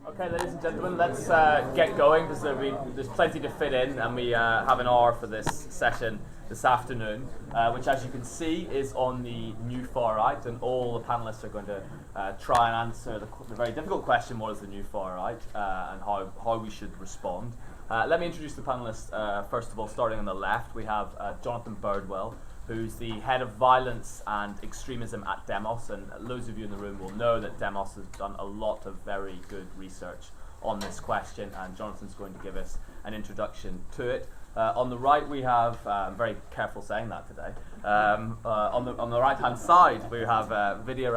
Okay, ladies and gentlemen, let's get going because there's plenty to fit in, and we have an hour for this session this afternoon, which, as you can see, is on the new far right, and all the panelists are going to try and answer the very difficult question: what is the new far right, and how we should respond. Let me introduce the panelists first of all. Starting on the left, we have Jonathan Birdwell, who's the head of violence and extremism at Demos, and loads of you in the room will know that Demos has done a lot of very good research on this question, and Jonathan's going to give us an introduction to it. On the right we have, I'm very careful saying that today, on the right hand side we have Vidyha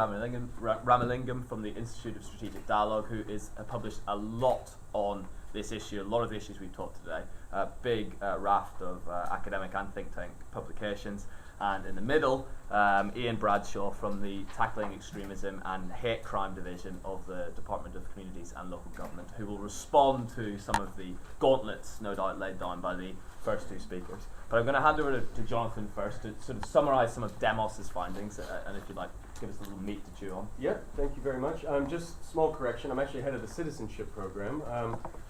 Ramalingham from the Institute of Strategic Dialogue, who is published a lot on this issue, a lot of the issues we've talked today, a big raft of academic and think tank publications. And in the middle, Ian Bradshaw from the Tackling Extremism and Hate Crime Division of the Department of Communities and Local Government, who will respond to some of the gauntlets, no doubt, laid down by the first two speakers. But I'm going to hand over to Jonathan first to sort of summarise some of Demos's findings, and if you'd like, give us a little meat to chew on. Yeah, thank you very much. Just small correction, I'm actually head of the citizenship program.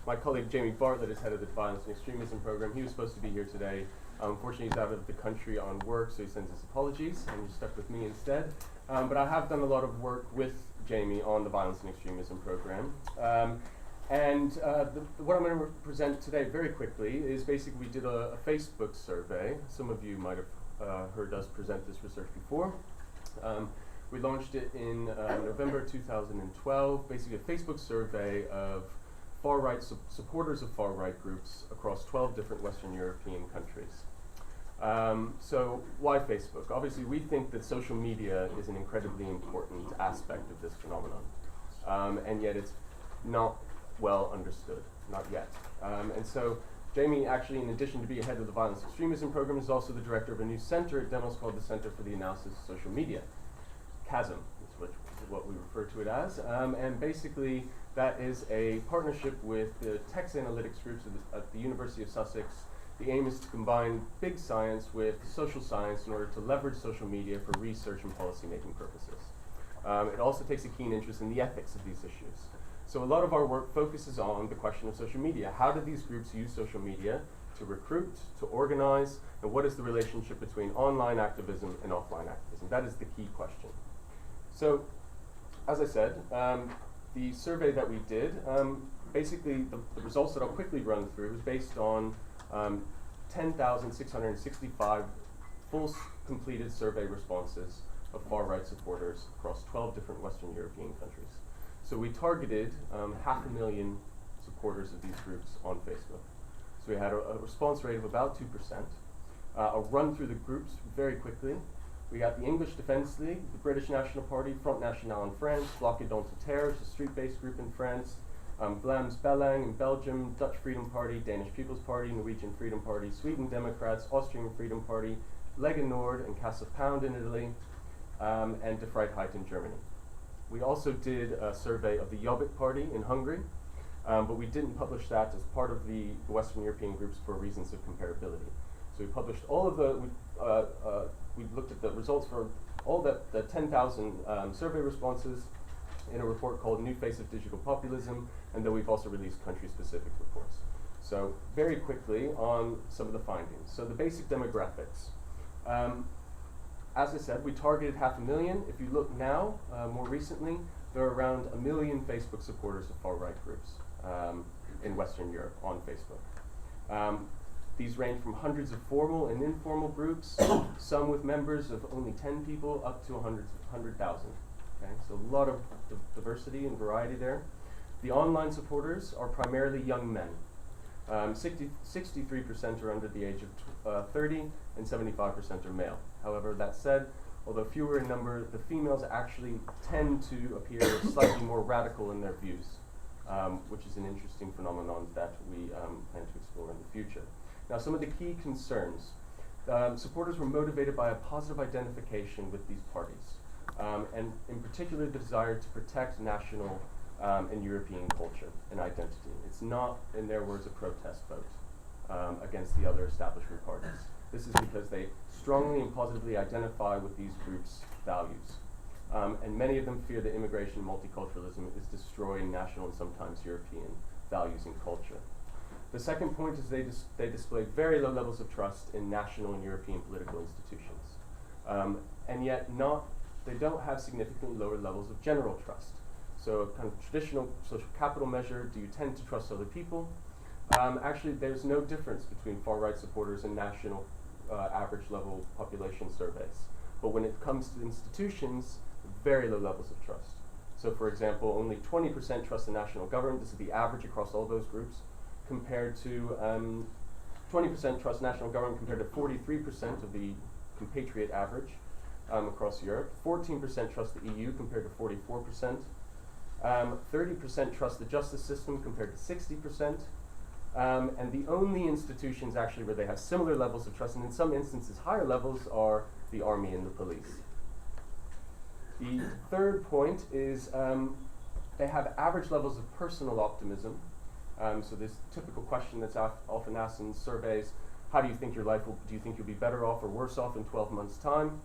My colleague Jamie Bartlett is head of the violence and extremism program. He was supposed to be here today. Unfortunately, he's out of the country on work, so he sends his apologies, and he's stuck with me instead. But I have done a lot of work with Jamie on the violence and extremism program. What I'm going to present today very quickly is basically we did a Facebook survey. Some of you might have heard us present this research before. We launched it in November 2012, basically a Facebook survey of far-right supporters of far-right groups across 12 different Western European countries. So why Facebook? Obviously, we think that social media is an incredibly important aspect of this phenomenon, and yet it's not well understood, not yet. And so Jamie, actually, in addition to being head of the violence extremism program, is also the director of a new center at Demos called the Center for the Analysis of Social Media. CHASM is what we refer to it as, and basically that is a partnership with the text analytics groups at the University of Sussex. The aim is to combine big science with social science in order to leverage social media for research and policy-making purposes. It also takes a keen interest in the ethics of these issues. So a lot of our work focuses on the question of social media. How do these groups use social media to recruit, to organize, and what is the relationship between online activism and offline activism? That is the key question. So, as I said, the survey that we did, basically the results that I'll quickly run through is based on 10,665 full completed survey responses of far-right supporters across 12 different Western European countries. So we targeted 500,000 supporters of these groups on Facebook. So we had a response rate of about 2%. I'll run through the groups very quickly. We got the English Defence League, the British National Party, Front National in France, Bloc Identitaire, a street-based group in France, Vlaams Belang in Belgium, Dutch Freedom Party, Danish People's Party, Norwegian Freedom Party, Sweden Democrats, Austrian Freedom Party, Lega Nord and Casa Pound in Italy, and Die Freiheit in Germany. We also did a survey of the Jobbik Party in Hungary, but we didn't publish that as part of the Western European groups for reasons of comparability. So we published all of the, we looked at the results for all the 10,000 survey responses in a report called New Face of Digital Populism, and then we've also released country-specific reports. So very quickly on some of the findings. So the basic demographics. As I said, we targeted 500,000. If you look now, more recently, there are around 1 million Facebook supporters of far-right groups in Western Europe on Facebook. These range from hundreds of formal and informal groups, some with members of only 10 people, up to 100,000. Okay? So a lot of diversity and variety there. The online supporters are primarily young men. 63% are under the age of 30 and 75% are male. However, that said, although fewer in number, the females actually tend to appear slightly more radical in their views, which is an interesting phenomenon that we plan to explore in the future. Now, some of the key concerns. Supporters were motivated by a positive identification with these parties, and in particular the desire to protect national and European culture and identity. It's not, in their words, a protest vote against the other establishment parties. This is because they strongly and positively identify with these groups' values. and many of them fear that immigration and multiculturalism is destroying national and sometimes European values and culture. The second point is they display very low levels of trust in national and European political institutions, and yet they don't have significantly lower levels of general trust. So a kind of traditional social capital measure, do you tend to trust other people? Actually, there's no difference between far-right supporters and national average level population surveys. But when it comes to institutions, very low levels of trust. So for example, only 20% trust the national government. This is the average across all those groups, compared to 20% trust national government compared to 43% of the compatriot average across Europe. 14% trust the EU compared to 44%. 30% trust the justice system compared to 60%. And the only institutions actually where they have similar levels of trust, and in some instances higher levels, are the army and the police. The third point is they have average levels of personal optimism. So this typical question that's often asked in surveys: how do you think your life will? Do you think you'll be better off or worse off in 12 months' time?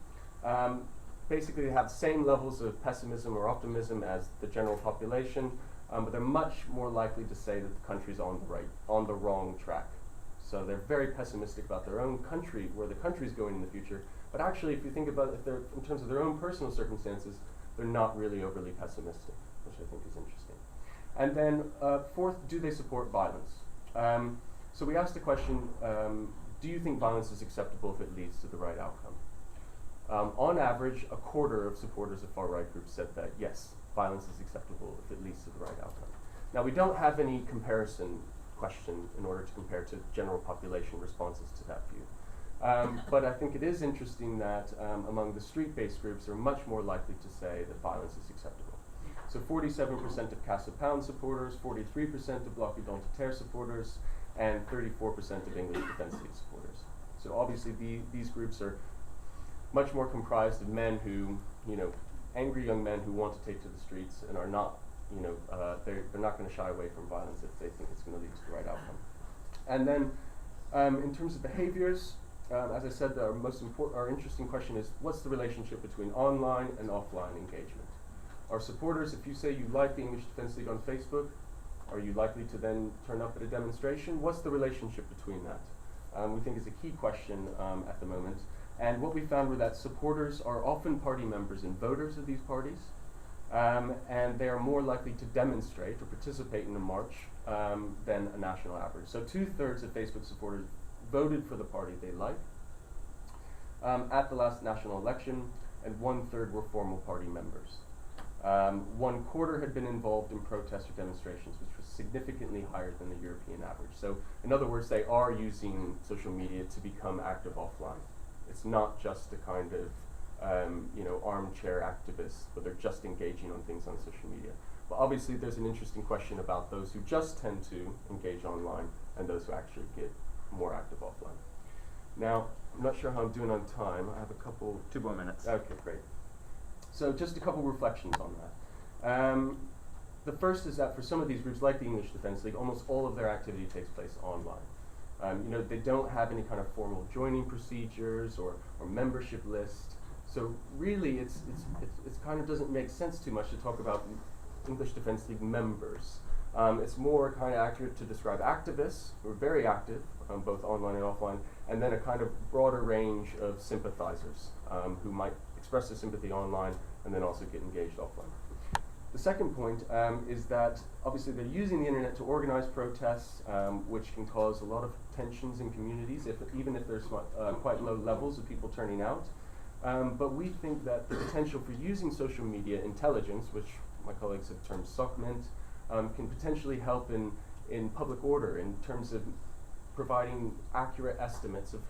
Basically, they have the same levels of pessimism or optimism as the general population, but they're much more likely to say that the country's on the wrong track. So they're very pessimistic about their own country, where the country's going in the future. But actually, if you think about it, in terms of their own personal circumstances, they're not really overly pessimistic, which I think is interesting. And then fourth, do they support violence? So we asked the question, do you think violence is acceptable if it leads to the right outcome? On average, a quarter of supporters of far-right groups said that, yes, violence is acceptable if it leads to the right outcome. Now, we don't have any comparison question in order to compare to general population responses to that view. But I think it is interesting that among the street-based groups, they're much more likely to say that violence is acceptable. So 47% of Casa Pound supporters, 43% of Bloc Identitaire supporters, and 34% of English Defence League supporters. So obviously these groups are much more comprised of men who, angry young men who want to take to the streets and are not, they're not going to shy away from violence if they think it's going to lead to the right outcome. And then in terms of behaviors, as I said, our interesting question is, what's the relationship between online and offline engagement? Our supporters, if you say you like the English Defence League on Facebook, are you likely to then turn up at a demonstration? What's the relationship between that? We think is a key question at the moment. And what we found were that supporters are often party members and voters of these parties, and they are more likely to demonstrate or participate in a march than a national average. So 2/3 of Facebook supporters voted for the party they like at the last national election, and 1/3 were formal party members. 1/4 had been involved in protests or demonstrations, which was significantly higher than the European average. So in other words, they are using social media to become active offline. It's not just a kind of armchair activists, but they're just engaging on things on social media. But obviously there's an interesting question about those who just tend to engage online and those who actually get more active offline. Now, I'm not sure how I'm doing on time. I have a couple... 2 more minutes. Okay, great. So just a couple reflections on that. The first is that for some of these groups, like the English Defence League, almost all of their activity takes place online. They don't have any kind of formal joining procedures or membership list. So really, it's kind of doesn't make sense too much to talk about English Defence League members. It's more kind of accurate to describe activists who are very active, both online and offline, and then a kind of broader range of sympathizers who might express their sympathy online and then also get engaged offline. The second point is that obviously they're using the internet to organize protests, which can cause a lot of tensions in communities, even if there's quite low levels of people turning out. But we think that the potential for using social media intelligence, which my colleagues have termed SOCMINT, can potentially help in public order in terms of providing accurate estimates of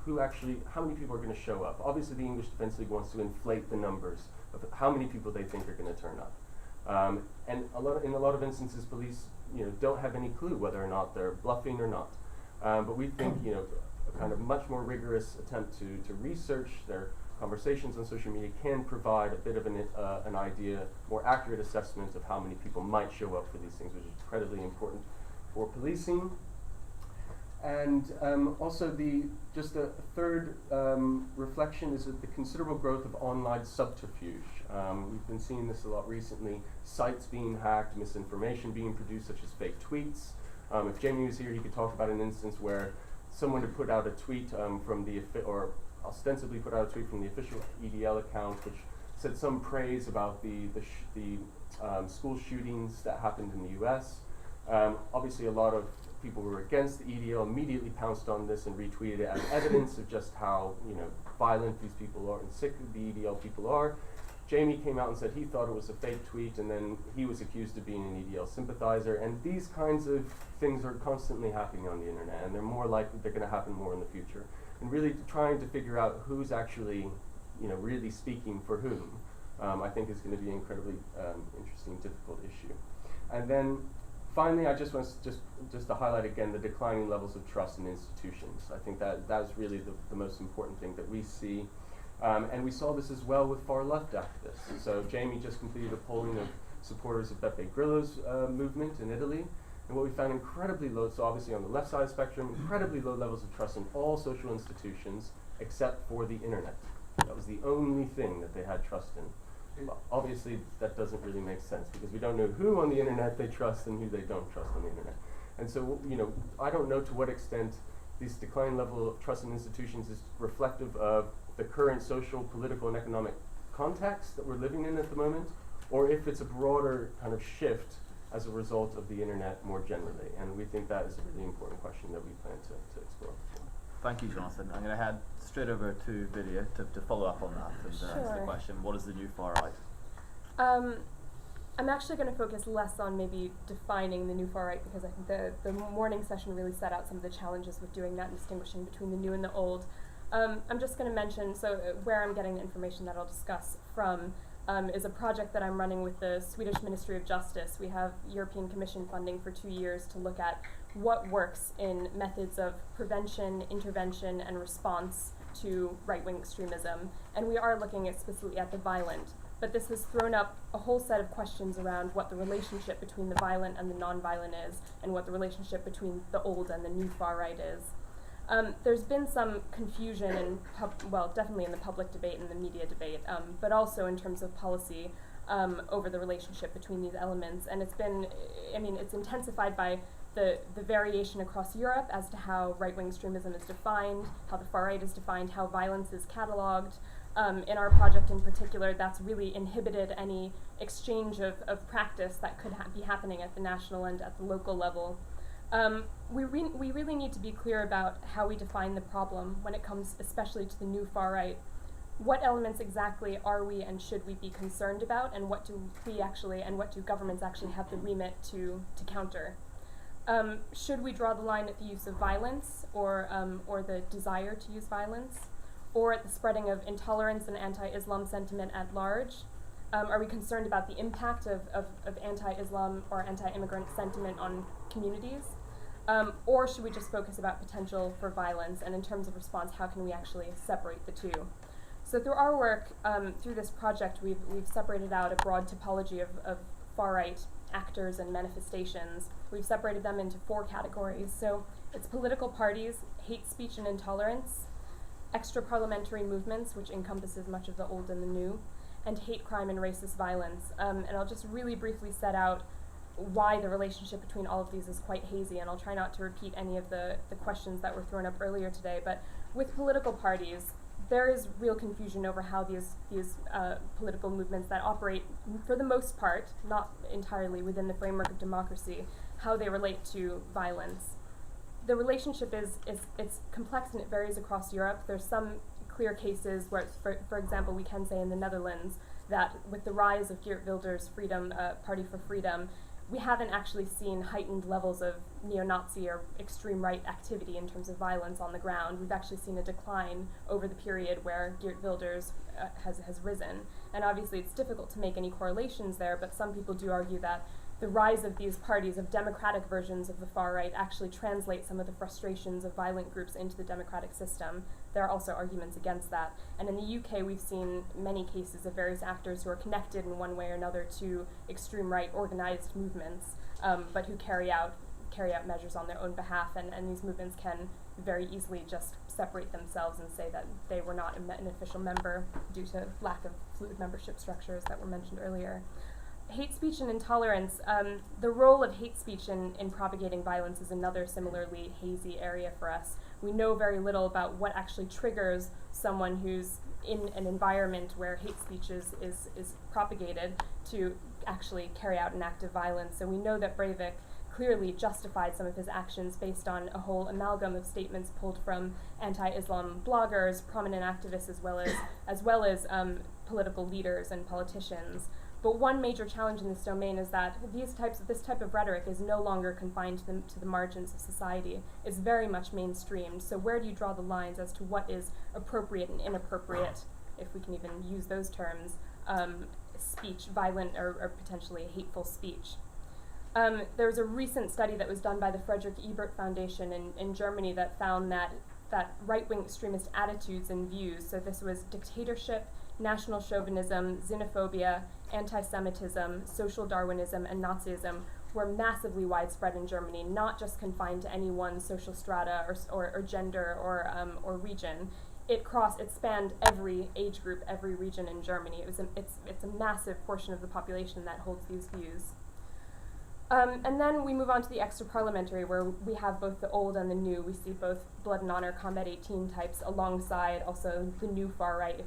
how many people are going to show up. Obviously the English Defence League wants to inflate the numbers of how many people they think are going to turn up. And in a lot of instances, police don't have any clue whether or not they're bluffing or not. But we think a kind of much more rigorous attempt to research their conversations on social media can provide a bit of an idea, more accurate assessment of how many people might show up for these things, which is incredibly important for policing. And also just a third reflection is that the considerable growth of online subterfuge. We've been seeing this a lot recently, sites being hacked, misinformation being produced, such as fake tweets. If Jamie was here, he could talk about an instance where someone had put out a tweet or ostensibly put out a tweet from the official EDL account, which said some praise about the school shootings that happened in the US. Obviously, a lot of people who were against the EDL immediately pounced on this and retweeted it as evidence of just how violent these people are and sick the EDL people are. Jamie came out and said he thought it was a fake tweet, and then he was accused of being an EDL sympathizer. And these kinds of things are constantly happening on the internet, and they're more likely they're going to happen more in the future. And really trying to figure out who's actually, really speaking for whom, I think is going to be an incredibly interesting, difficult issue. And then finally, I just want just to highlight again the declining levels of trust in institutions. I think that's really the most important thing that we see. And we saw this as well with far left activists. So Jamie just completed a polling of supporters of Beppe Grillo's movement in Italy. And what we found incredibly low, so obviously on the left side of the spectrum, incredibly low levels of trust in all social institutions except for the internet. That was the only thing that they had trust in. Well, obviously that doesn't really make sense because we don't know who on the internet they trust and who they don't trust on the internet. And so, I don't know to what extent this declining level of trust in institutions is reflective of the current social, political, and economic context that we're living in at the moment, or if it's a broader kind of shift as a result of the internet more generally. And we think that is a really important question that we plan to explore. Thank you, Jonathan. I'm going to head straight over to Vidyha to follow up on that and answer the question, what is the new far right? I'm actually going to focus less on maybe defining the new far right, because I think the morning session really set out some of the challenges with doing that and distinguishing between the new and the old. I'm just going to mention, where I'm getting the information that I'll discuss from is a project that I'm running with the Swedish Ministry of Justice. We have European Commission funding for 2 years to look at what works in methods of prevention, intervention, and response to right-wing extremism. And we are looking specifically at the violent. But this has thrown up a whole set of questions around what the relationship between the violent and the non-violent is, and what the relationship between the old and the new far right is. There's been some confusion definitely in the public debate and the media debate, but also in terms of policy over the relationship between these elements. And it's intensified by the variation across Europe as to how right-wing extremism is defined, how the far right is defined, how violence is cataloged. In our project in particular, that's really inhibited any exchange of practice that could be happening at the national and at the local level. We really need to be clear about how we define the problem when it comes especially to the new far right. What elements exactly are we and should we be concerned about, and what do governments actually have the remit to counter? Should we draw the line at the use of violence or the desire to use violence, or at the spreading of intolerance and anti-Islam sentiment at large? Are we concerned about the impact of anti-Islam or anti-immigrant sentiment on communities? Or should we just focus about potential for violence, and in terms of response, how can we actually separate the two? So through our work, through this project, we've separated out a broad typology of far-right actors and manifestations. We've separated them into 4 categories. So it's political parties, hate speech and intolerance, extra-parliamentary movements, which encompasses much of the old and the new, and hate crime and racist violence. And I'll just really briefly set out why the relationship between all of these is quite hazy, and I'll try not to repeat any of the questions that were thrown up earlier today. But with political parties, there is real confusion over how these political movements that operate, for the most part, not entirely within the framework of democracy, how they relate to violence. The relationship it's complex and it varies across Europe. There's some clear cases where, for example, we can say in the Netherlands that with the rise of Geert Wilders' Party for Freedom, we haven't actually seen heightened levels of neo-Nazi or extreme right activity in terms of violence on the ground. We've actually seen a decline over the period where Geert Wilders has risen. And obviously it's difficult to make any correlations there, but some people do argue that the rise of these parties, of democratic versions of the far right, actually translate some of the frustrations of violent groups into the democratic system. There are also arguments against that. And in the UK, we've seen many cases of various actors who are connected in one way or another to extreme right organized movements, but who carry out carry out measures on their own behalf, and these movements can very easily just separate themselves and say that they were not an official member due to lack of fluid membership structures that were mentioned earlier. Hate speech and intolerance, the role of hate speech in propagating violence is another similarly hazy area for us. We know very little about what actually triggers someone who's in an environment where hate speech is propagated to actually carry out an act of violence. So we know that Breivik clearly justified some of his actions based on a whole amalgam of statements pulled from anti-Islam bloggers, prominent activists, as well as political leaders and politicians. But one major challenge in this domain is that this type of rhetoric is no longer confined to the margins of society. It's very much mainstreamed. So where do you draw the lines as to what is appropriate and inappropriate, if we can even use those terms, speech, violent or potentially hateful speech? There was a recent study that was done by the Friedrich Ebert Foundation in Germany that found that right-wing extremist attitudes and views, so this was dictatorship, national chauvinism, xenophobia, anti-Semitism, social Darwinism, and Nazism, were massively widespread in Germany, not just confined to any one social strata or gender or region. It spanned every age group, every region in Germany. It's a massive portion of the population that holds these views. And then we move on to the extra-parliamentary, where we have both the old and the new. We see both Blood and Honor Combat 18 types alongside also the new far right,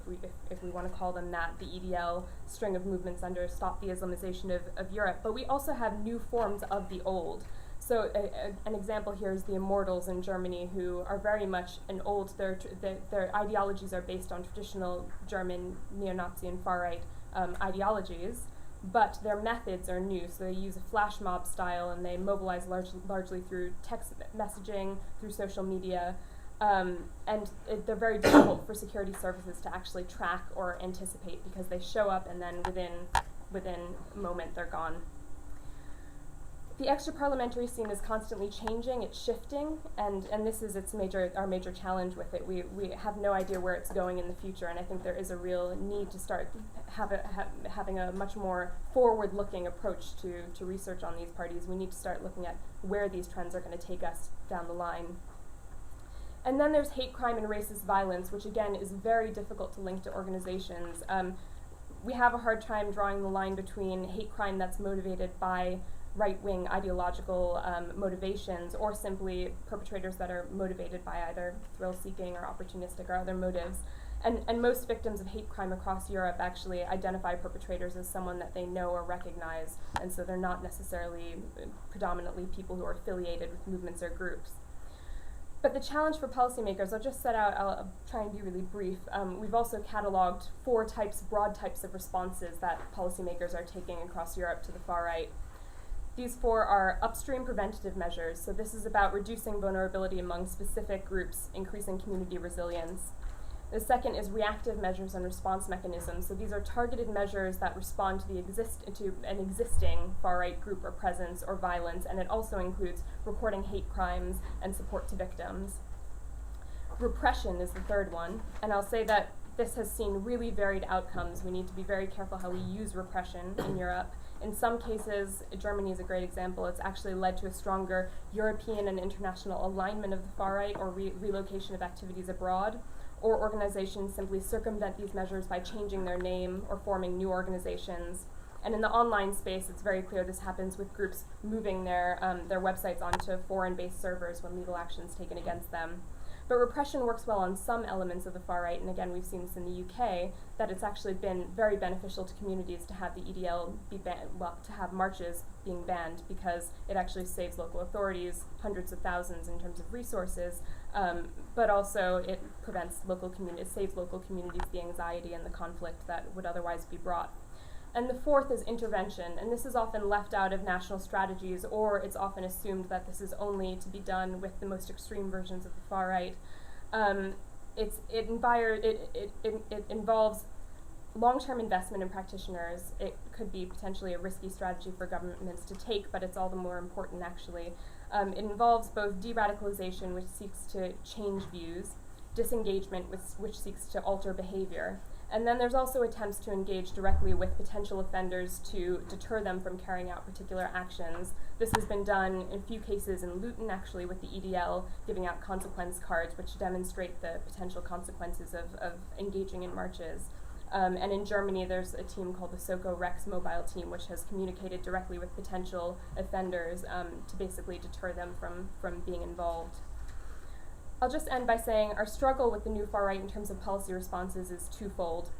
if we want to call them that, the EDL string of movements under Stop the Islamization of Europe. But we also have new forms of the old. So an example here is the Immortals in Germany, who are very much an old, their ideologies are based on traditional German neo-Nazi and far-right ideologies. But their methods are new, so they use a flash mob style, and they mobilize largely through text messaging, through social media, and they're very difficult for security services to actually track or anticipate, because they show up and then within a moment they're gone. The extra-parliamentary scene is constantly changing, it's shifting, and this is our major challenge with it. We have no idea where it's going in the future, and I think there is a real need to start having a much more forward-looking approach to research on these parties. We need to start looking at where these trends are going to take us down the line. And then there's hate crime and racist violence, which again is very difficult to link to organizations. We have a hard time drawing the line between hate crime that's motivated by right-wing ideological motivations, or simply perpetrators that are motivated by either thrill-seeking or opportunistic or other motives. And most victims of hate crime across Europe actually identify perpetrators as someone that they know or recognize, and so they're not necessarily predominantly people who are affiliated with movements or groups. But the challenge for policymakers, I'll try and be really brief. We've also cataloged 4 broad types of responses that policymakers are taking across Europe to the far right. These 4 are upstream preventative measures, so this is about reducing vulnerability among specific groups, increasing community resilience. The second is reactive measures and response mechanisms, so these are targeted measures that respond to an existing far-right group or presence or violence, and it also includes reporting hate crimes and support to victims. Repression is the third one, and I'll say that this has seen really varied outcomes. We need to be very careful how we use repression in Europe. In some cases, Germany is a great example, it's actually led to a stronger European and international alignment of the far right or relocation of activities abroad, or organizations simply circumvent these measures by changing their name or forming new organizations. And in the online space, it's very clear this happens with groups moving their websites onto foreign-based servers when legal action is taken against them. But repression works well on some elements of the far right, and again, we've seen this in the UK, that it's actually been very beneficial to communities to have the EDL be banned, to have marches being banned, because it actually saves local authorities hundreds of thousands in terms of resources, but also it saves local communities the anxiety and the conflict that would otherwise be brought. And the fourth is intervention, and this is often left out of national strategies, or it's often assumed that this is only to be done with the most extreme versions of the far right. It involves long-term investment in practitioners. It could be potentially a risky strategy for governments to take, but it's all the more important actually. It involves both de-radicalization, which seeks to change views, disengagement, which seeks to alter behavior. And then there's also attempts to engage directly with potential offenders to deter them from carrying out particular actions. This has been done in a few cases in Luton, actually, with the EDL giving out consequence cards, which demonstrate the potential consequences of engaging in marches. And in Germany, there's a team called the Soko Rex mobile team, which has communicated directly with potential offenders to basically deter them from being involved. I'll just end by saying our struggle with the new far right in terms of policy responses is twofold.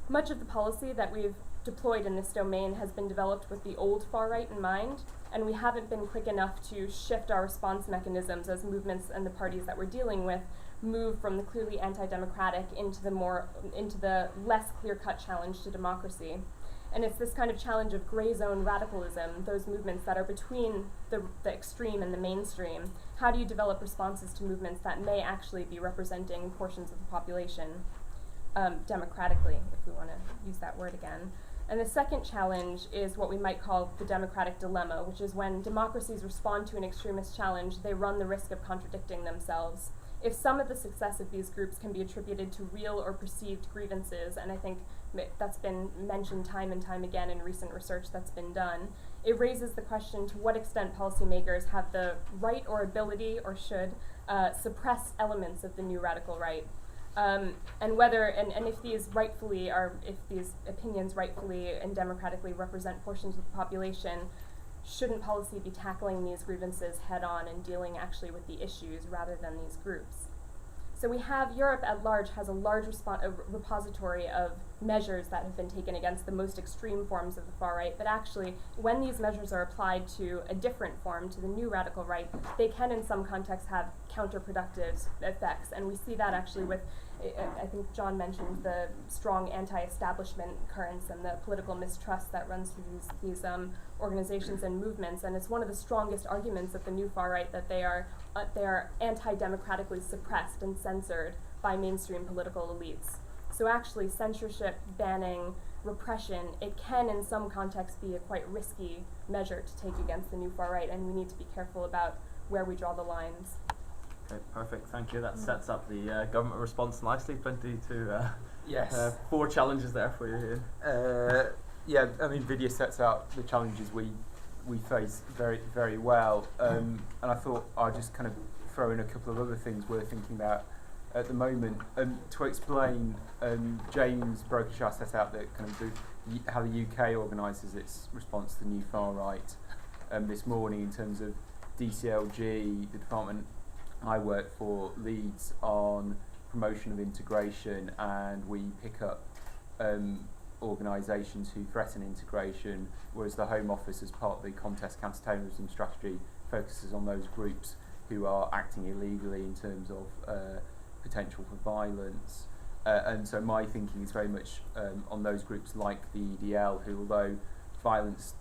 Much of the policy that we've deployed in this domain has been developed with the old far right in mind, and we haven't been quick enough to shift our response mechanisms as movements and the parties that we're dealing with move from the clearly anti-democratic into the less clear-cut challenge to democracy. And it's this kind of challenge of gray zone radicalism, those movements that are between the extreme and the mainstream. How do you develop responses to movements that may actually be representing portions of the population democratically, if we want to use that word again? And the second challenge is what we might call the democratic dilemma, which is when democracies respond to an extremist challenge, they run the risk of contradicting themselves. If some of the success of these groups can be attributed to real or perceived grievances, and I think that's been mentioned time and time again in recent research that's been done, it raises the question to what extent policymakers have the right or ability, or should, suppress elements of the new radical right. And whether, and if these opinions rightfully and democratically represent portions of the population, shouldn't policy be tackling these grievances head on and dealing actually with the issues rather than these groups? So we have, Europe at large has a large repository of measures that have been taken against the most extreme forms of the far right, but actually when these measures are applied to a different form, to the new radical right, they can in some contexts have counterproductive effects. And we see that actually with, I think John mentioned the strong anti-establishment currents and the political mistrust that runs through these organizations and movements. And it's one of the strongest arguments of the new far right that they are anti-democratically suppressed and censored by mainstream political elites. So actually censorship, banning, repression, it can in some contexts be a quite risky measure to take against the new far right, and we need to be careful about where we draw the lines. Okay, perfect, thank you. That sets up the government response nicely. Plenty to Yes. 4 challenges there for you, Ian. Yeah, I mean, Vidyha sets out the challenges we face very, very well. And I thought I'd just kind of throw in a couple of other things we're thinking about at the moment. To explain, James Bradshaw set out that kind of how the UK organises its response to the new far right this morning in terms of DCLG, the department I work for, leads on promotion of integration, and we pick up organisations who threaten integration, whereas the Home Office, as part of the contest counter-terrorism strategy, focuses on those groups who are acting illegally in terms of potential for violence. And so my thinking is very much on those groups like the EDL, who, although violence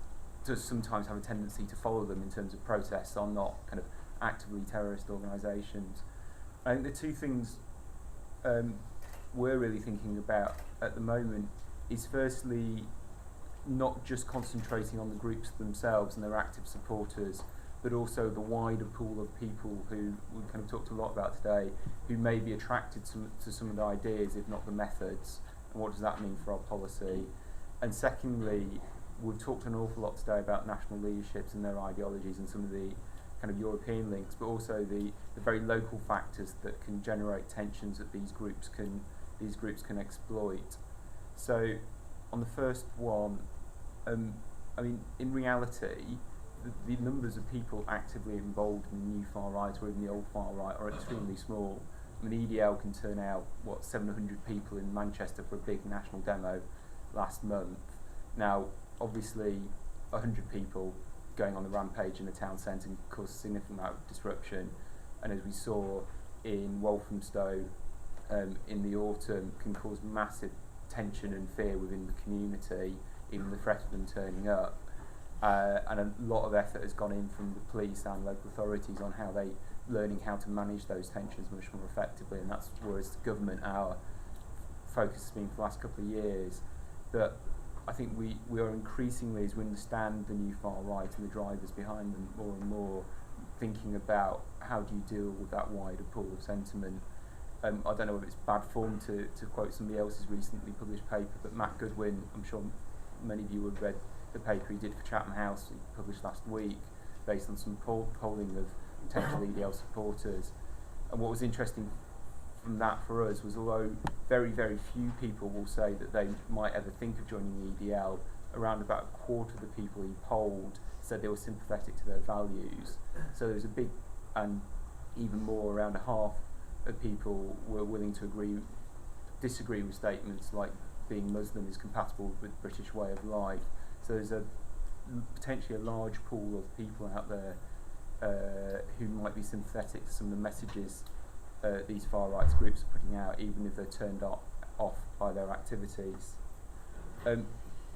does sometimes have a tendency to follow them in terms of protests, are not kind of actively terrorist organisations. I think the two things we're really thinking about at the moment is firstly not just concentrating on the groups themselves and their active supporters, but also the wider pool of people who we kind of talked a lot about today, who may be attracted to some of the ideas, if not the methods, and what does that mean for our policy. And secondly, we've talked an awful lot today about national leaderships and their ideologies and some of the kind of European links, but also the very local factors that can generate tensions that these groups can exploit. So on the first one, I mean, in reality, the numbers of people actively involved in the new far right or even the old far right are extremely small. I mean, EDL can turn out, 700 people in Manchester for a big national demo last month. Now, obviously, 100 people going on the rampage in the town centre can cause a significant amount of disruption. And as we saw in Walthamstow in the autumn, can cause massive tension and fear within the community, even the threat of them turning up. And a lot of effort has gone in from the police and local authorities on learning how to manage those tensions much more effectively, and that's whereas the government, our focus has been for the last couple of years. But I think we are increasingly, as we understand the new far right and the drivers behind them more and more, thinking about how do you deal with that wider pool of sentiment. I don't know if it's bad form to quote somebody else's recently published paper, but Matt Goodwin, I'm sure many of you have read the paper he did for Chatham House, he published last week, based on some polling of potential EDL supporters. And what was interesting from that for us was, although very, very few people will say that they might ever think of joining the EDL, around about a quarter of the people he polled said they were sympathetic to their values. So there was a big, and even more, around a half of people were willing to disagree with statements like being Muslim is compatible with the British way of life. So there's potentially a large pool of people out there who might be sympathetic to some of the messages these far rights groups are putting out, even if they're turned off by their activities.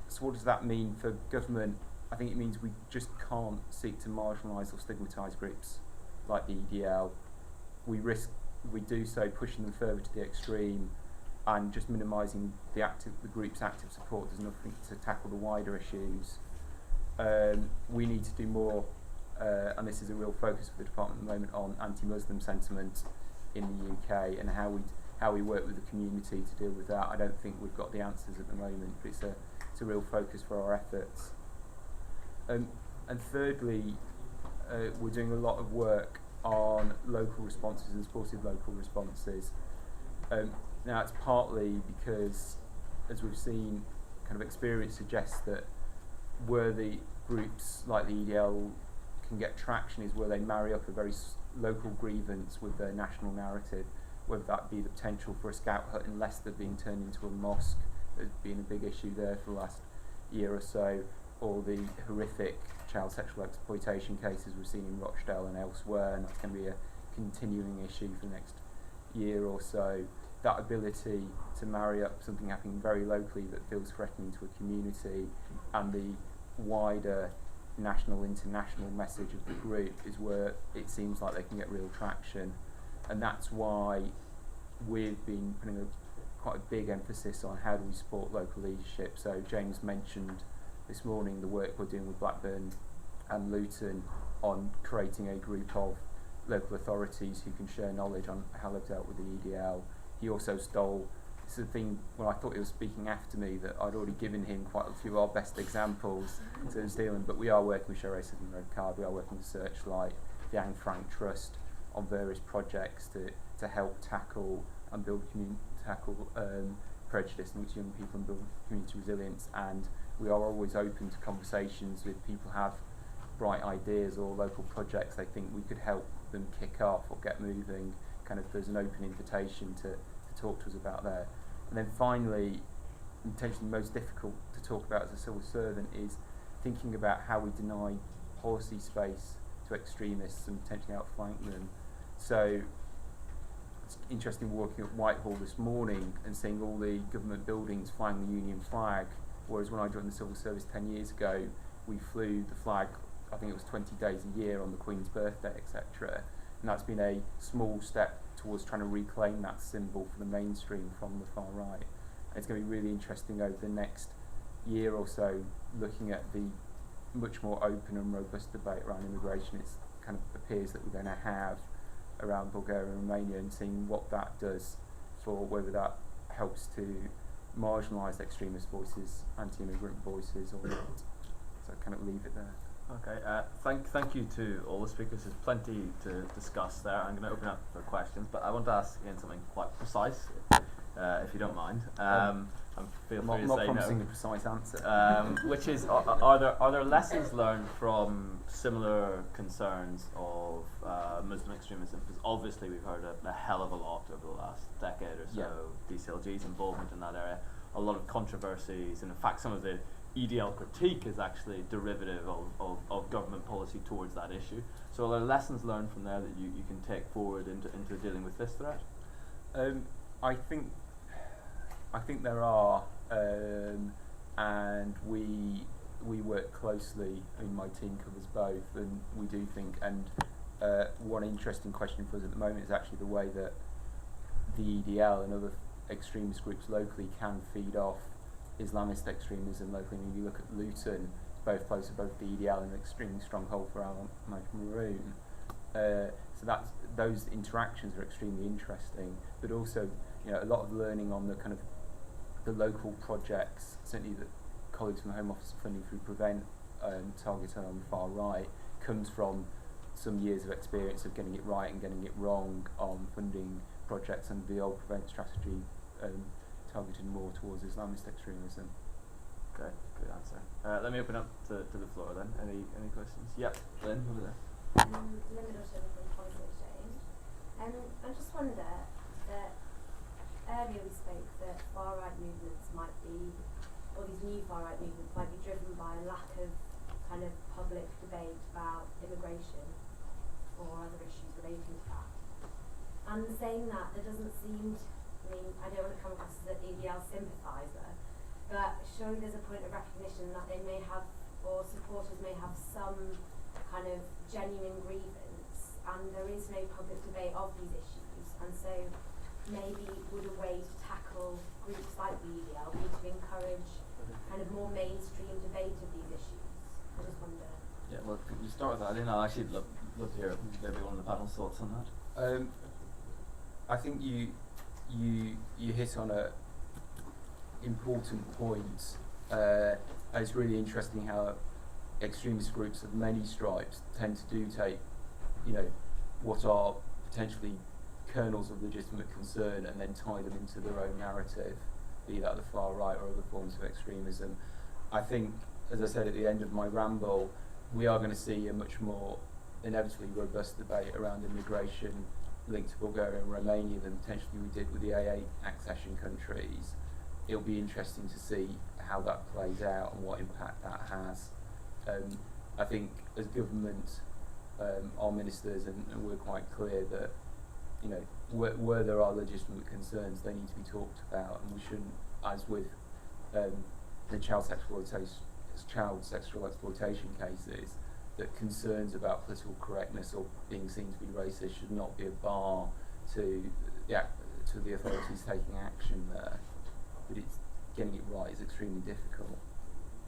So what does that mean for government? I think it means we just can't seek to marginalise or stigmatise groups like the EDL. We do so pushing them further to the extreme, and just minimising the group's active support does nothing to tackle the wider issues. We need to do more, and this is a real focus for the department at the moment, on anti-Muslim sentiment in the UK and how we work with the community to deal with that. I don't think we've got the answers at the moment, but it's a real focus for our efforts. And thirdly, we're doing a lot of work on local responses and supportive local responses. Now it's partly because, as we've seen, kind of experience suggests that where the groups like the EDL can get traction is where they marry up a very local grievance with their national narrative, whether that be the potential for a scout hut in Leicester being turned into a mosque. There's been a big issue there for the last year or so, or the horrific child sexual exploitation cases we've seen in Rochdale and elsewhere, and that's going to be a continuing issue for the next year or so. That ability to marry up something happening very locally that feels threatening to a community and the wider national, international message of the group is where it seems like they can get real traction. And that's why we've been putting quite a big emphasis on how do we support local leadership. So James mentioned this morning the work we're doing with Blackburn and Luton on creating a group of local authorities who can share knowledge on how they've dealt with the EDL. He also stole, it's the thing when I thought he was speaking after me, that I'd already given him quite a few of our best examples to stealing, but we are working with Sherry Sydney Red Card, we are working with Searchlight, the Anne Frank Trust on various projects to help tackle and build prejudice amongst young people and build community resilience. And we are always open to conversations with people who have bright ideas or local projects they think we could help them kick off or get moving. Kind of there's an open invitation to talk to us about there. And then finally, potentially most difficult to talk about as a civil servant is thinking about how we deny policy space to extremists and potentially outflank them. So it's interesting walking at Whitehall this morning and seeing all the government buildings flying the Union flag, whereas when I joined the civil service 10 years ago, we flew the flag, I think it was 20 days a year on the Queen's birthday, etc. And that's been a small step towards trying to reclaim that symbol for the mainstream from the far right. And it's going to be really interesting over the next year or so, looking at the much more open and robust debate around immigration. It kind of appears that we're going to have around Bulgaria and Romania, and seeing what that does for whether that helps to marginalise extremist voices, anti-immigrant voices or not. So I kind of leave it there. Okay, thank you to all the speakers. There's plenty to discuss there. I'm going to open up for questions, but I want to ask Ian something quite precise, if you don't mind. And feel free to not say promising no. a precise answer. Which is, are there lessons learned from similar concerns of Muslim extremism? Because obviously we've heard a hell of a lot over the last decade or so. Yeah. DCLG's involvement in that area, a lot of controversies, and in fact some of the EDL critique is actually derivative of government policy towards that issue. So are there lessons learned from there that you can take forward into dealing with this threat? I think there are, and we work closely. I mean, my team covers both, and we do think. And one interesting question for us at the moment is actually the way that the EDL and other extremist groups locally can feed off Islamist extremism locally. I mean, you look at Luton, both close to both the EDL and an extremely stronghold for Al Maroon. So those interactions are extremely interesting, but also a lot of learning on the kind of the local projects, certainly that colleagues from the Home Office are funding through Prevent, targeted on the far right, comes from some years of experience of getting it right and getting it wrong on funding projects, and the old Prevent strategy targeted more towards Islamist extremism. Okay, good answer. Let me open up to the floor then. Any questions? Yep, Lynn, over there. Linda Rushton from Policy Exchange. I just wonder that earlier we spoke that far-right movements might be, or these new far-right movements might be driven by a lack of kind of public debate about immigration or other issues relating to that. And saying that, there doesn't seem to, I don't want to come across as an EDL sympathiser, but surely there's a point of recognition that they may have, or supporters may have some kind of genuine grievance, and there is no public debate of these issues, and so maybe would a way to tackle groups like the EDL be to encourage kind of more mainstream debate of these issues? I just wonder. Yeah, well, could you start with that? I think I'd actually love to hear maybe one of the panel's thoughts on that. I think you hit on a important point. And it's really interesting how extremist groups of many stripes tend to do take, what are potentially kernels of legitimate concern and then tie them into their own narrative, be that the far right or other forms of extremism. I think, as I said at the end of my ramble, we are going to see a much more inevitably robust debate around immigration linked to Bulgaria and Romania than potentially we did with the AA accession countries. It'll be interesting to see how that plays out and what impact that has. I think as government, our ministers, and we're quite clear that where there are legitimate concerns, they need to be talked about, and we shouldn't, as with the child sexual exploitation cases, that concerns about political correctness or being seen to be racist should not be a bar to the authorities taking action there. But getting it right is extremely difficult.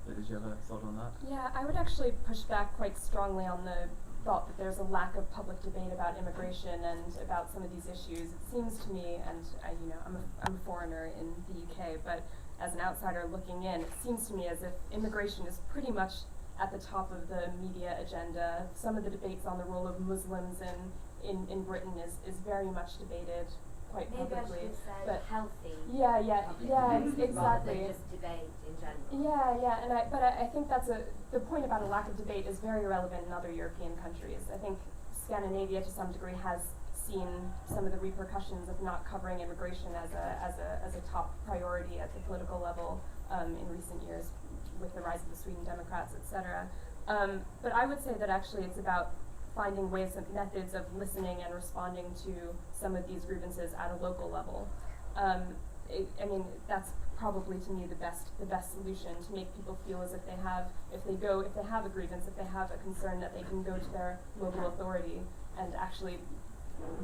Did you have a thought on that? Yeah, I would actually push back quite strongly on the thought that there's a lack of public debate about immigration and about some of these issues. It seems to me, and I'm a foreigner in the UK, but as an outsider looking in, it seems to me as if immigration is pretty much at the top of the media agenda. Some of the debates on the role of Muslims in Britain is very much debated quite publicly. Maybe I should have said but healthy. Yeah, exactly. Rather than just debate in general. Yeah, and I think that's the point about a lack of debate is very relevant in other European countries. I think Scandinavia to some degree has seen some of the repercussions of not covering immigration as a top priority at the political level in recent years with the rise of the Sweden Democrats, etc. But I would say that actually it's about finding ways and methods of listening and responding to some of these grievances at a local level. That's probably to me the best solution, to make people feel as if they have a grievance, if they have a concern, that they can go to their local authority and actually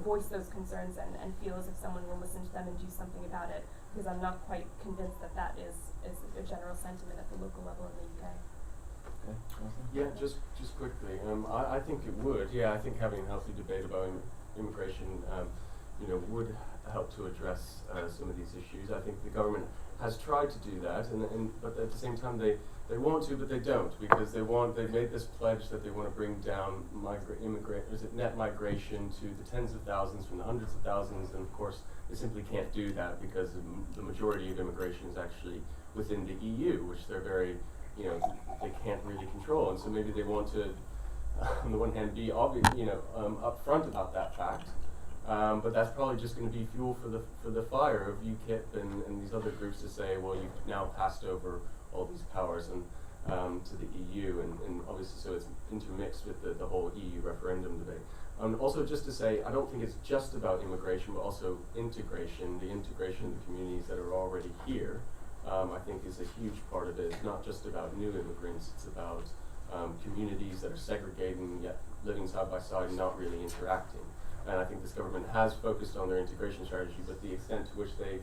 voice those concerns and feel as if someone will listen to them and do something about it, because I'm not quite convinced that is a general sentiment at the local level in the UK. Okay, Yeah, just quickly. I think it would. Yeah, I think having a healthy debate about immigration, would help to address some of these issues. I think the government has tried to do that, but at the same time they want to, but they don't, because they've made this pledge that they want to bring down net migration to the tens of thousands from the hundreds of thousands, and of course they simply can't do that because the majority of immigration is actually within the EU, which they're very, they can't really control, and so maybe they want to, on the one hand, be upfront about that fact. But that's probably just going to be fuel for the fire of UKIP and these other groups to say, well, you've now passed over all these powers to the EU, and obviously so it's intermixed with the whole EU referendum debate. Also, just to say, I don't think it's just about immigration, but also integration. The integration of the communities that are already here, I think, is a huge part of it. It's not just about new immigrants; it's about communities that are segregating yet living side by side and not really interacting. And I think this government has focused on their integration strategy, but the extent to which they've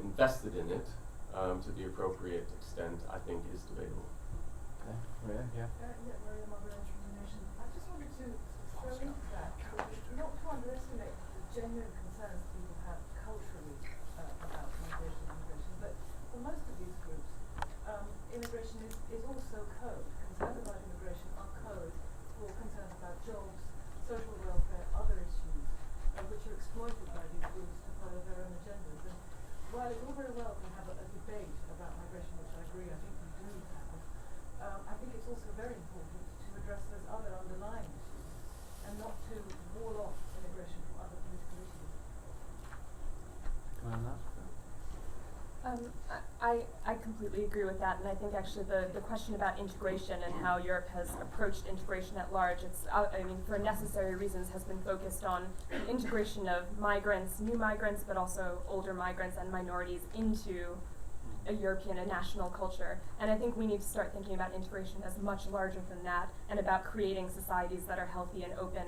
invested in it to the appropriate extent, I think, is debatable. Okay, Maria, yeah. Maria Margaret from the Nation. I just wanted to throw into that appreciate the genuine concerns people have culturally about immigration, but for most of these groups, immigration is also code. Concerns about immigration are code for concerns about jobs, social welfare, other issues, which are exploited by these groups to follow their own agendas. And while it's all very well to have a debate about migration, which I agree, I think we do need to have, I think it's also very important to address those other underlying issues and not to wall off immigration from other political issues. I completely agree with that, and I think actually the question about integration and how Europe has approached integration at large, I mean, for necessary reasons, has been focused on integration of migrants, new migrants, but also older migrants and minorities into a European and national culture. And I think we need to start thinking about integration as much larger than that, and about creating societies that are healthy and open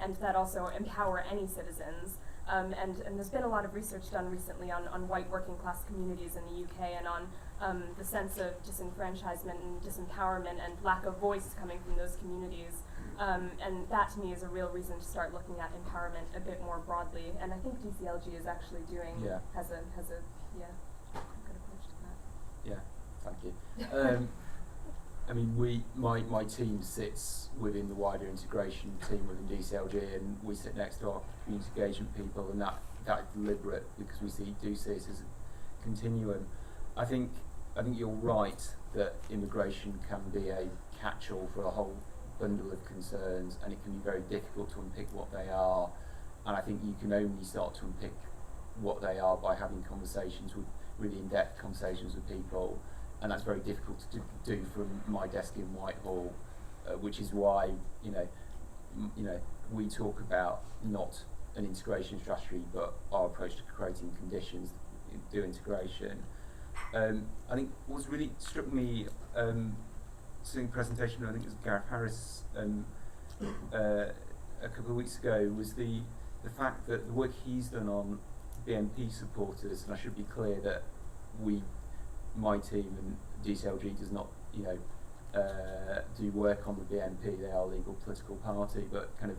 and that also empower any citizens. And there's been a lot of research done recently on white working class communities in the UK and on the sense of disenfranchisement and disempowerment and lack of voice coming from those communities. And that to me is a real reason to start looking at empowerment a bit more broadly. And I think DCLG is actually has a good approach to that. Yeah, thank you. I mean, my team sits within the wider integration team within DCLG, and we sit next to our community engagement people, and that is deliberate because we do see it as a continuum. I think you're right that immigration can be a catch-all for a whole bundle of concerns, and it can be very difficult to unpick what they are. And I think you can only start to unpick what they are by having conversations with really in-depth conversations with people. And that's very difficult to do from my desk in Whitehall, which is why we talk about not an integration strategy, but our approach to creating conditions to do integration. I think what's really struck me seeing the presentation, I think it was Gareth Harris a couple of weeks ago, was the fact that the work he's done on BNP supporters, and I should be clear that my team and DCLG does not, do work on the BNP. They are a legal political party, but kind of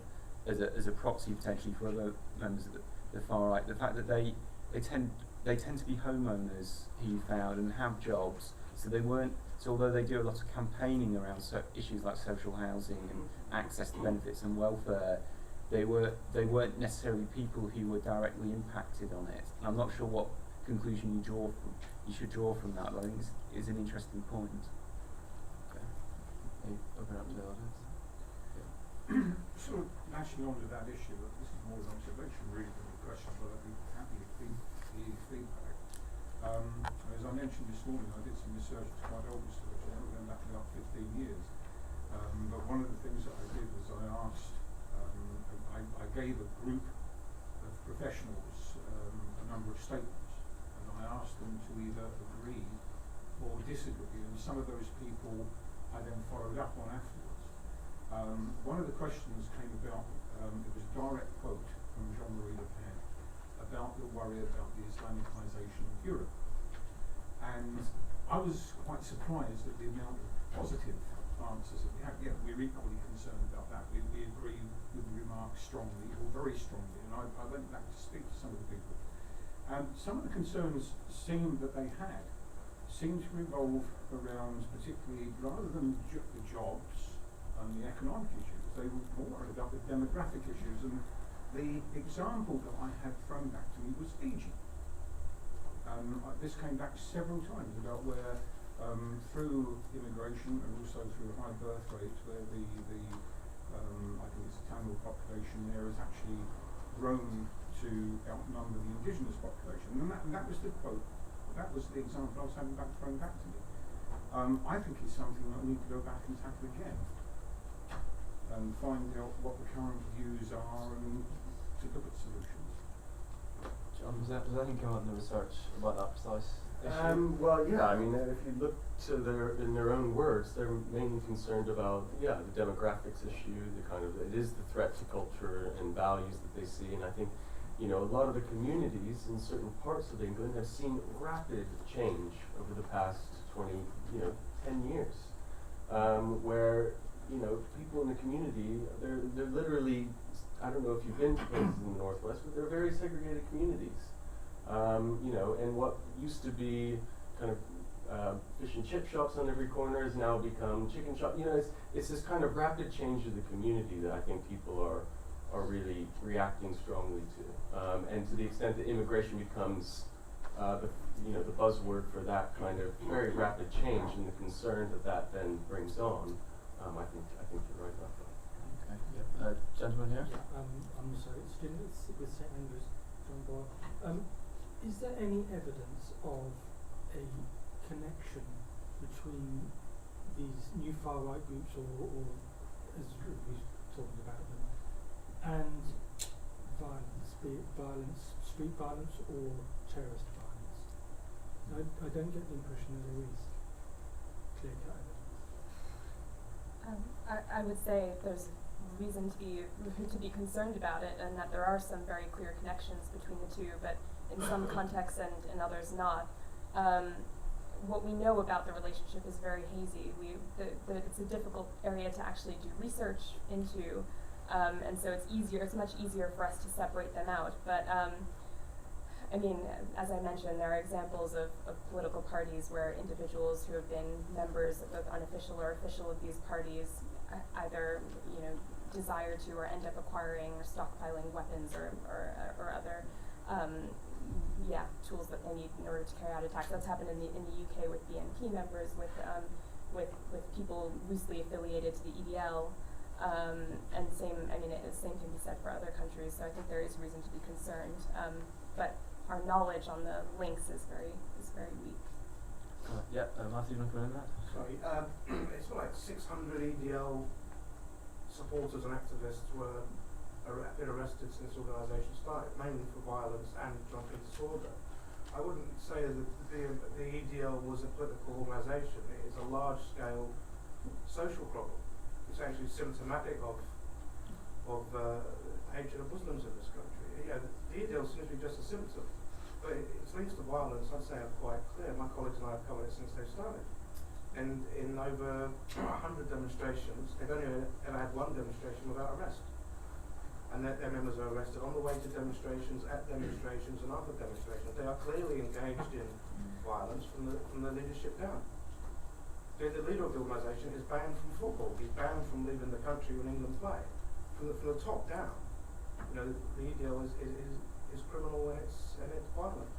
as a proxy potentially for other members of the far right. The fact that they tend to be homeowners, he found, and have jobs. So although they do a lot of campaigning around issues like social housing and access to benefits and welfare, they weren't necessarily people who were directly impacted on it. And I'm not sure what conclusion you should draw from that, but I think it's an interesting point. Okay. Open up to the audience. Yeah. Sort of latching on to that issue, this is more an observation really than a question, but I'd be happy to hear feedback. As I mentioned this morning, I did some research, it's quite old research, I haven't gone back about 15 years. But one of the things that I did was I asked, I gave a group of professionals a number of statements. I asked them to either agree or disagree, and some of those people I then followed up on afterwards. One of the questions came about, it was a direct quote from Jean-Marie Le Pen about the worry about the Islamicization of Europe. And I was quite surprised at the amount of positive answers that we had. Yeah, we're equally concerned about that. We agree with the remarks strongly, or very strongly, and I went back to speak to some of the people. Some of the concerns that they had seemed to revolve around, particularly, rather than the jobs and the economic issues, they were more worried about the demographic issues. And the example that I had thrown back to me was Fiji. This came back several times about where, through immigration and also through high birth rates, where the I think it's the Tamil population there has actually grown to outnumber the indigenous population, and that was the quote, that was the example I was having thrown back to me. I think it's something that we need to go back and tackle again, and find out what the current views are and to look at solutions. John, does anything come out in the research about that precise issue? Well, yeah, I mean, if you look to in their own words, they're mainly concerned about, the demographics issue, it is the threat to culture and values that they see, and I think, a lot of the communities in certain parts of England have seen rapid change over the past 10 years, where, people in the community, they're literally I don't know if you've been to places in the Northwest, but they're very segregated communities. You know, and what used to be kind of fish and chip shops on every corner has now become chicken shop. You know, it's this kind of rapid change of the community that I think people are really reacting strongly to. And to the extent that immigration becomes the buzzword for that kind of very rapid change and the concern that then brings on, I think you're right about that. Okay. Yep. Gentleman here. Yeah, I'm sorry, students with St Andrews, John Boyle. Is there any evidence of a connection between these new far right groups, or as we've talked about them, and violence, be it violence, street violence, or terrorist violence? I don't get the impression that there is clear-cut evidence. I would say there's reason to be concerned about it, and that there are some very clear connections between the two, but in some contexts and in others not. What we know about the relationship is very hazy. It's a difficult area to actually do research into, and so it's much easier for us to separate them out. But I mean, as I mentioned, there are examples of political parties where individuals who have been members of unofficial or official of these parties either, desire to or end up acquiring or stockpiling weapons or other tools that they need in order to carry out attacks. That's happened in the UK with BNP members, with people loosely affiliated to the EDL, and same can be said for other countries. So I think there is reason to be concerned, but our knowledge on the links is very weak. Matthew, you want to come in that? Sorry, it's like 600 EDL supporters and activists been arrested since the organisation started, mainly for violence and drunken disorder. I wouldn't say that the EDL was a political organisation. It is a large-scale social problem. It's actually symptomatic of hatred of Muslims in this country. Yeah, the EDL seems to be just a symptom, but its links to violence, I'd say, are quite clear. My colleagues and I have covered it since they started. And in over 100 demonstrations, they've only ever had one demonstration without arrest. And their members are arrested on the way to demonstrations, at demonstrations, and after demonstrations. They are clearly engaged in violence from the leadership down. The leader of the organisation is banned from football. He's banned from leaving the country when England play. From the top down, the EDL is criminal and it's violent.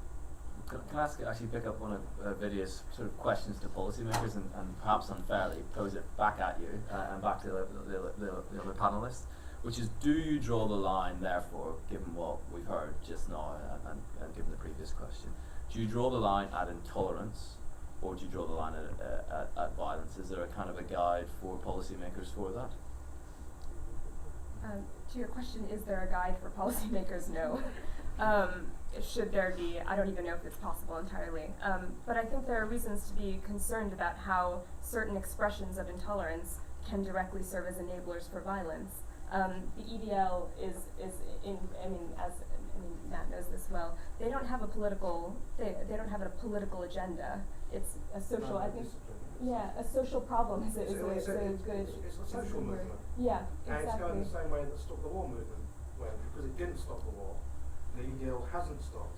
Can I actually pick up one of Vidyha's sort of questions to policymakers and perhaps unfairly pose it back at you and back to the other panellists, which is, do you draw the line, therefore, given what we've heard just now and given the previous question, do you draw the line at intolerance or do you draw the line at violence? Is there a kind of a guide for policymakers for that? To your question, is there a guide for policymakers? No. Should there be? I don't even know if it's possible entirely. But I think there are reasons to be concerned about how certain expressions of intolerance can directly serve as enablers for violence. The EDL is Matt knows this well. They don't have a political. They don't have a political agenda. It's a social. I think. Yeah, a social problem is a good. It's a social movement. Yeah, and exactly. it's going the same way that Stop the War movement went, because it didn't stop the war. The EDL hasn't stopped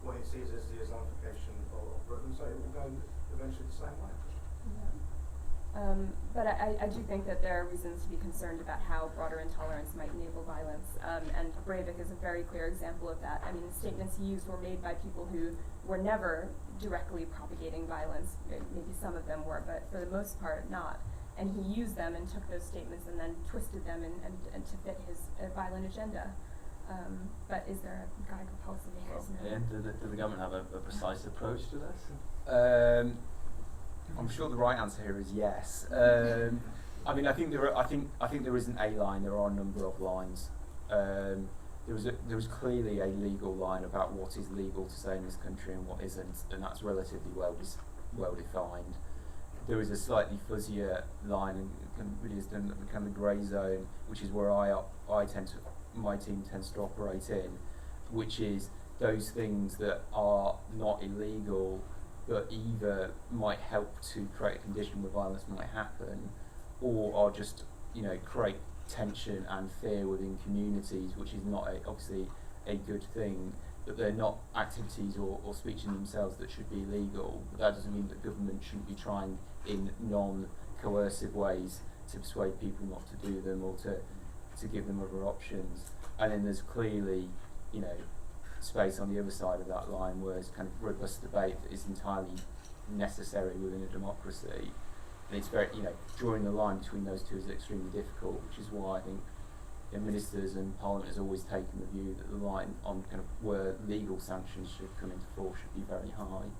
what it sees as the Islamification of Britain, so it will go eventually the same way. Yeah. But I do think that there are reasons to be concerned about how broader intolerance might enable violence, and Breivik is a very clear example of that. I mean, the statements he used were made by people who were never directly propagating violence. Maybe some of them were, but for the most part, not. And he used them and took those statements and then twisted them and to fit his violent agenda. But is there a guide for policymakers? No. And did the government have a precise approach to this? I'm sure the right answer here is yes. I mean, I think there isn't a line. There are a number of lines. There was clearly a legal line about what is legal to say in this country and what isn't, and that's relatively well defined. There is a slightly fuzzier line, and really is the kind of grey zone, which is where my team tends to operate in, which is those things that are not illegal, but either might help to create a condition where violence might happen, or are just create tension and fear within communities, which is not obviously a good thing. That they're not activities or speech in themselves that should be illegal. But that doesn't mean that government shouldn't be trying in non-coercive ways to persuade people not to do them or to give them other options. And then there's clearly, space on the other side of that line where it's kind of robust debate that is entirely necessary within a democracy. And it's very, drawing the line between those two is extremely difficult, which is why I think ministers and Parliament has always taken the view that the line on kind of where legal sanctions should come into force should be very high.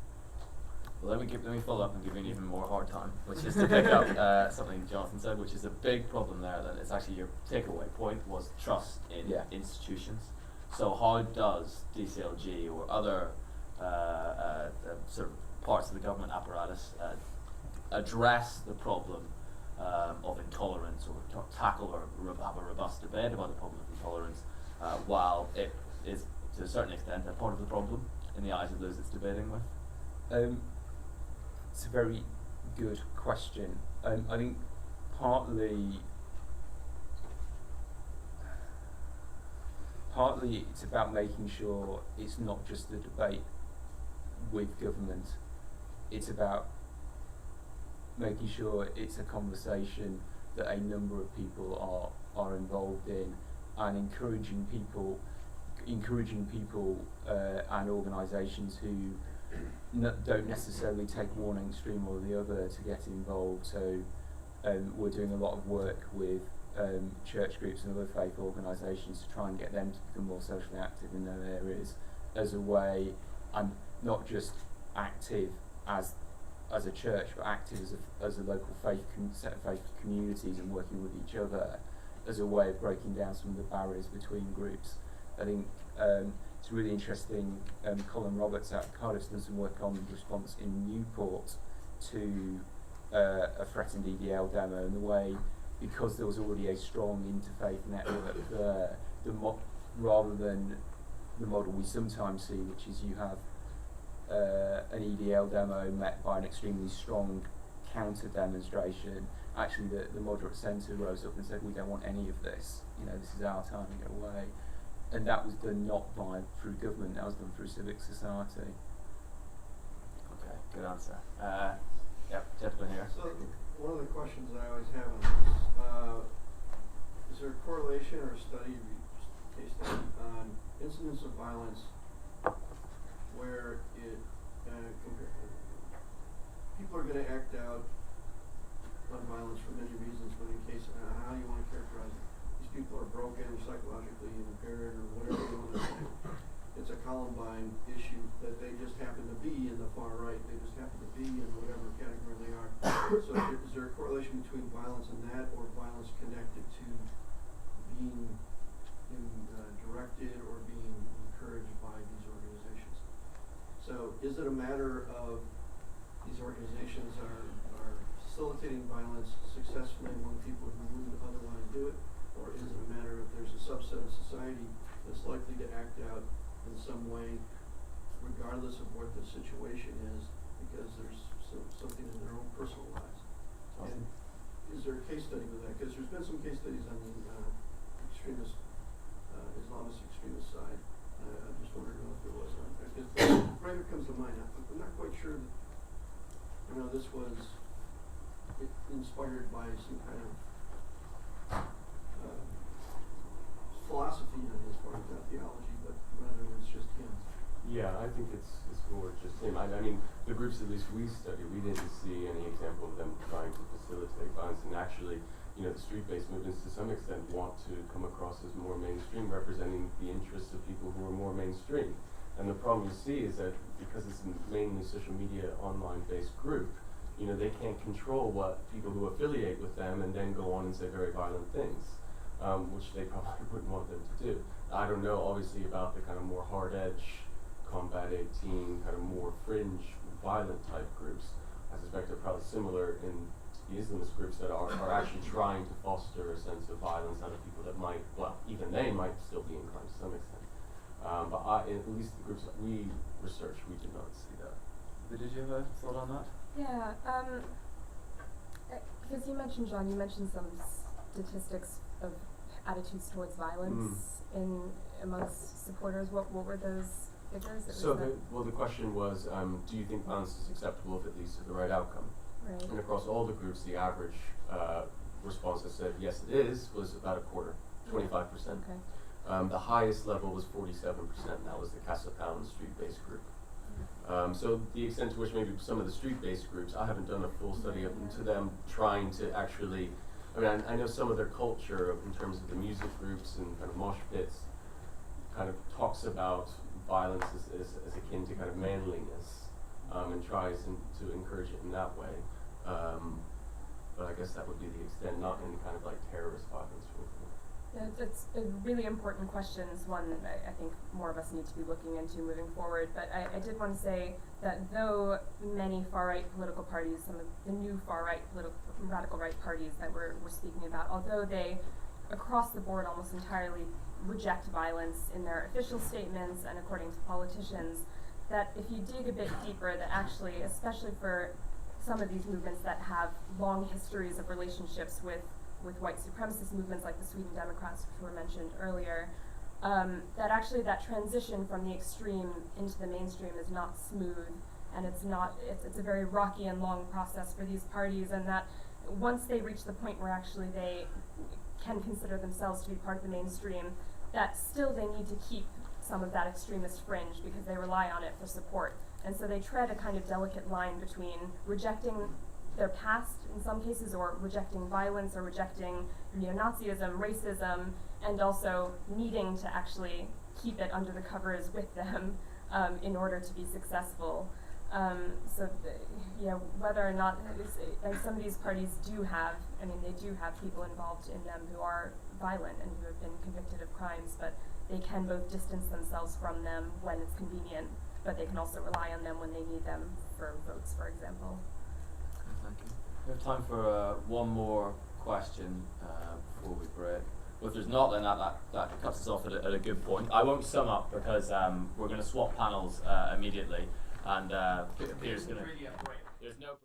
Well, let me follow up and give you an even more hard time, which is to pick up something Jonathan said, which is a big problem there. That it's actually your takeaway point was trust in institutions. So how does DCLG or other sort of parts of the government apparatus address the problem of intolerance, or tackle or have a robust debate about the problem of intolerance, while it is to a certain extent a part of the problem in the eyes of those it's debating with? It's a very good question. I think partly it's about making sure it's not just the debate with government, it's about making sure it's a conversation that a number of people are involved in, and encouraging people and organisations who don't necessarily take one extreme or the other to get involved. So we're doing a lot of work with church groups and other faith organisations to try and get them to become more socially active in those areas as a way, and not just active as a church, but active as a local set of faith communities and working with each other as a way of breaking down some of the barriers between groups. I think it's really interesting. Colin Roberts at Cardiff's done some work on the response in Newport to a threatened EDL demo, and the way, because there was already a strong interfaith network there, rather than the model we sometimes see, which is you have an EDL demo met by an extremely strong counter demonstration. Actually, the moderate centre rose up and said, "We don't want any of this. This is our time to get away." And that was done not through government, that was done through civic society. Okay, good answer. Gentleman here. So, one of the questions I always have on this, is there a correlation or a case study on incidents of violence where people are going to act out on violence for many reasons, but in case, how do you want to characterize it? These people are broken, psychologically impaired, or whatever you want to say. It's a Columbine issue that they just happen to be in the far right. They just happen to be in whatever category they are. So is there a correlation between violence and that, or violence connected to being directed or being encouraged by these organizations? So is it a matter of these organizations are facilitating violence successfully among people who wouldn't otherwise do it? Or is it a matter of there's a subset of society that's likely to act out in some way regardless of what the situation is, because there's something in their own personal lives? Awesome. And is there a case study with that? Because there's been some case studies on the extremist, Islamist extremist side. I just wondered if there was one. Because right it comes to mind. I'm not quite sure that, this was inspired by some kind of philosophy on his part, not theology, but rather it's just him. Yeah, I think it's more just him. I mean, the groups at least we studied, we didn't see any example of them trying to facilitate violence. And actually, the street-based movements to some extent want to come across as more mainstream, representing the interests of people who are more mainstream. And the problem you see is that because it's a mainly social media online-based group, they can't control what people who affiliate with them and then go on and say very violent things, which they probably wouldn't want them to do. I don't know, obviously, about the kind of more hard-edge, Combat 18, kind of more fringe, violent type groups. I suspect they're probably similar in the Islamist groups that are actually trying to foster a sense of violence out of people that might, even they might still be inclined to some extent. But at least the groups that we researched, we did not see that. Did you have a thought on that? Yeah, because you mentioned, John, some statistics of attitudes towards violence amongst supporters? What were those figures? So the question was, do you think violence is acceptable if it leads to the right outcome? Right. And across all the groups, the average response that said yes it is was about a quarter, 25%. Okay. The highest level was 47%, and that was the Casa Pound street-based group. So the extent to which maybe some of the street-based groups, I haven't done a full study of to them trying to actually, I mean, I know some of their culture in terms of the music groups and kind of mosh pits kind of talks about violence as akin to kind of manliness, and tries to encourage it in that way. But I guess that would be the extent, not any kind of like terrorist violence. It's a really important question. It's one that I think more of us need to be looking into moving forward. But I did want to say that though many far-right political parties, some of the new far-right radical right parties that we're speaking about, although they, across the board, almost entirely reject violence in their official statements and according to politicians, that if you dig a bit deeper, that actually, especially for some of these movements that have long histories of relationships with white supremacist movements like the Sweden Democrats, which were mentioned earlier, that actually that transition from the extreme into the mainstream is not smooth, and it's a very rocky and long process for these parties, and that once they reach the point where actually they can consider themselves to be part of the mainstream, that still they need to keep some of that extremist fringe because they rely on it for support. And so they tread a kind of delicate line between rejecting their past in some cases, or rejecting violence, or rejecting neo-Nazism, racism, and also needing to actually keep it under the covers with them in order to be successful. Whether or not, and some of these parties do have, they do have people involved in them who are violent and who have been convicted of crimes, but they can both distance themselves from them when it's convenient, but they can also rely on them when they need them for votes, for example. Thank you. We have time for one more question before we break. Well, if there's not, then that cuts us off at a good point. I won't sum up because we're going to swap panels immediately, and Peter's going to. There's no.